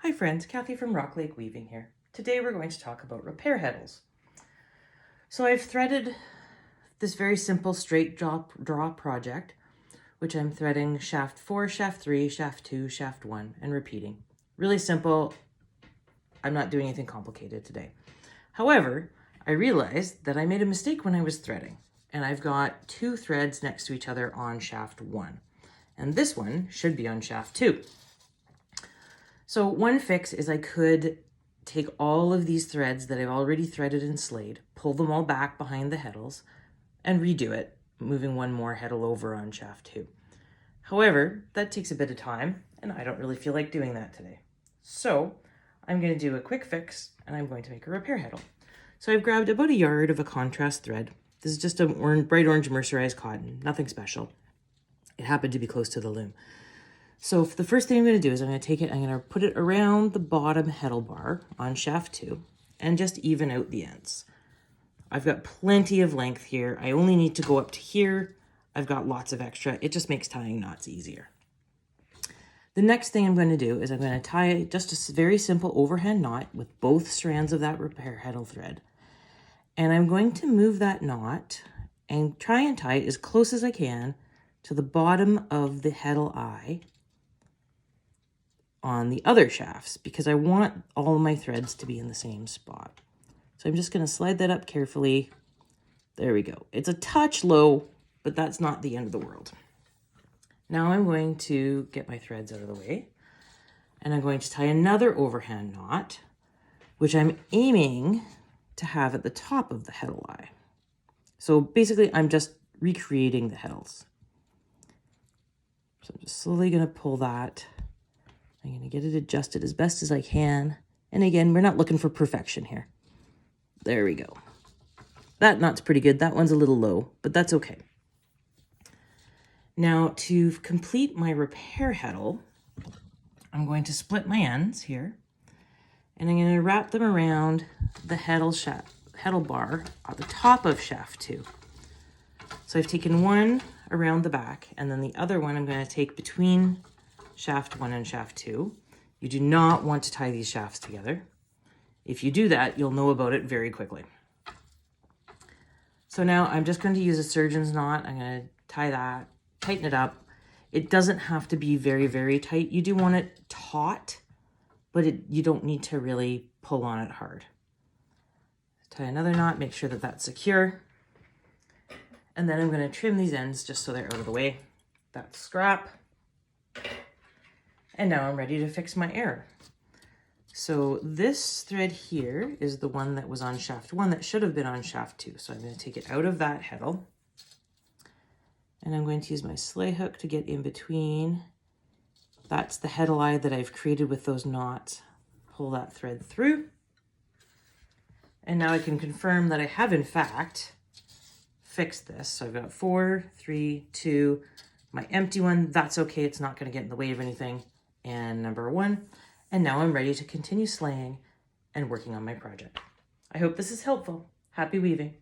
Hi friends, Kathy from Rock Lake Weaving here. Today we're going to talk about repair heddles. So I've threaded this very simple straight draw project, which I'm threading shaft 4, shaft 3, shaft 2, shaft 1, and repeating. Really simple. I'm not doing anything complicated today. However, I realized that I made a mistake when I was threading, and I've got 2 threads next to each other on shaft 1, and this one should be on shaft 2. So one fix is I could take all of these threads that I've already threaded and slayed, pull them all back behind the heddles, and redo it, moving one more heddle over on shaft 2. However, that takes a bit of time, and I don't really feel like doing that today. So I'm going to do a quick fix, and I'm going to make a repair heddle. So I've grabbed about a yard of a contrast thread. This is just a bright orange mercerized cotton, nothing special. It happened to be close to the loom. So the first thing I'm going to do is I'm going to take it, I'm going to put it around the bottom heddle bar on shaft 2 and just even out the ends. I've got plenty of length here. I only need to go up to here. I've got lots of extra. It just makes tying knots easier. The next thing I'm going to do is I'm going to tie just a very simple overhand knot with both strands of that repair heddle thread. And I'm going to move that knot and try and tie it as close as I can to the bottom of the heddle eye on the other shafts, because I want all of my threads to be in the same spot. So I'm just going to slide that up carefully. There we go. It's a touch low, but that's not the end of the world. Now I'm going to get my threads out of the way, and I'm going to tie another overhand knot, which I'm aiming to have at the top of the heddle eye. So basically I'm just recreating the heddles. So I'm just slowly going to pull that. I'm going to get it adjusted as best as I can. And again, we're not looking for perfection here. There we go. That knot's pretty good. That one's a little low, but that's okay. Now to complete my repair heddle, I'm going to split my ends here. And I'm going to wrap them around the heddle bar at the top of shaft 2. So I've taken one around the back, and then the other one I'm going to take between shaft 1 and shaft 2. You do not want to tie these shafts together. If you do that, you'll know about it very quickly. So now I'm just going to use a surgeon's knot. I'm going to tie that, tighten it up. It doesn't have to be very, very tight. You do want it taut, but you don't need to really pull on it hard. Tie another knot, make sure that that's secure. And then I'm going to trim these ends just so they're out of the way. That's scrap. And now I'm ready to fix my error. So this thread here is the one that was on shaft 1 that should have been on shaft 2. So I'm going to take it out of that heddle. And I'm going to use my sleigh hook to get in between. That's the heddle eye that I've created with those knots. Pull that thread through. And now I can confirm that I have in fact fixed this. So I've got 4, 3, 2, my empty one. That's okay. It's not going to get in the way of anything. And number 1. And now I'm ready to continue slaying and working on my project. I hope this is helpful. Happy weaving.